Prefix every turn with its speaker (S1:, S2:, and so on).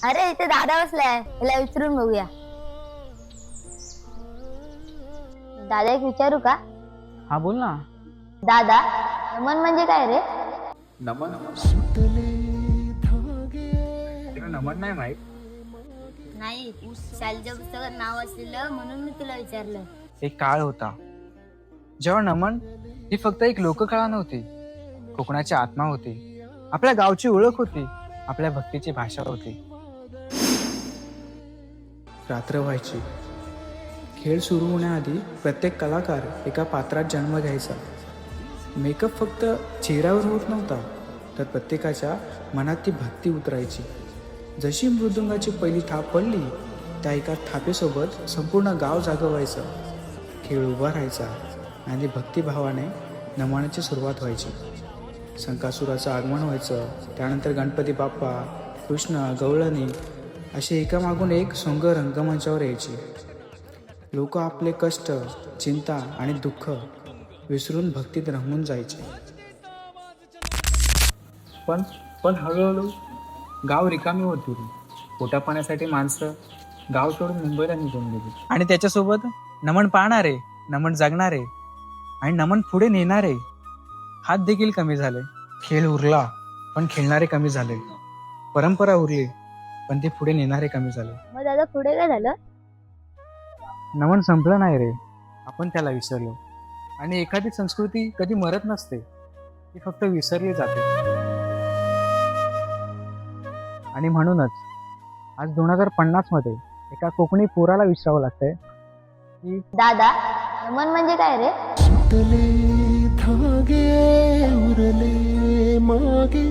S1: अरे इथे दादा बसलाय, त्याला विचारून बघूया. दादा एक विचारू का?
S2: हा बोल ना.
S1: दादा, नमन म्हणजे काय रे?
S2: नमन नमन नाही माहित.
S1: नाही, शाळेच्या पुस्तकात नाव असलेलं म्हणून मी तुला विचारलं.
S2: एक काळ होता जेव्हा नमन ही फक्त एक लोककला नव्हती, कोकणाची आत्मा होती, आपल्या गावची ओळख होती, आपल्या भक्तीची भाषा होती.
S3: रात्र व्हायची. खेळ सुरू होण्याआधी प्रत्येक कलाकार एका पात्रात जन्म घ्यायचा. मेकअप फक्त चेहऱ्यावर होत नव्हता, तर प्रत्येकाच्या मनात ती भक्ती उतरायची. जशी मृदुंगाची पहिली थाप पडली, त्या एका थापेसोबत संपूर्ण गाव जागं व्हायचं. खेळ उभा राहायचा आणि भक्तिभावाने नमनाची सुरुवात व्हायची. संकासुराचं आगमन व्हायचं. त्यानंतर गणपती बाप्पा, कृष्ण, गवळणी असे एकामागून एक सोंग रंगमंचावर यायची. लोक आपले कष्ट, चिंता आणि दुःख विसरून भक्तीत रंगून जायचे.
S2: पण हळूहळू गाव रिकामी होत गेली. पोटापाण्यासाठी माणसं गाव सोडून मुंबईला निघून गेली. आणि त्याच्यासोबत नमन पाहणारे, नमन जगणारे आणि नमन पुढे नेणारे हात देखील कमी झाले. खेळ उरला पण खेळणारे कमी झाले. परंपरा उरली पण ते पुढे नेणारे कमी झाले.
S1: मग दादा पुढे काय झालं?
S2: नमन संपलं नाही रे, आपण त्याला विसरलो. आणि एखादी संस्कृती कधी मरत नसते, ती फक्त विसरली जाते. आणि म्हणूनच आज 2050 मध्ये एका कोकणी पोराला विचारावं लागतंय की
S1: दादा, नमन म्हणजे काय रे?
S4: सुटले धागे उरले मागे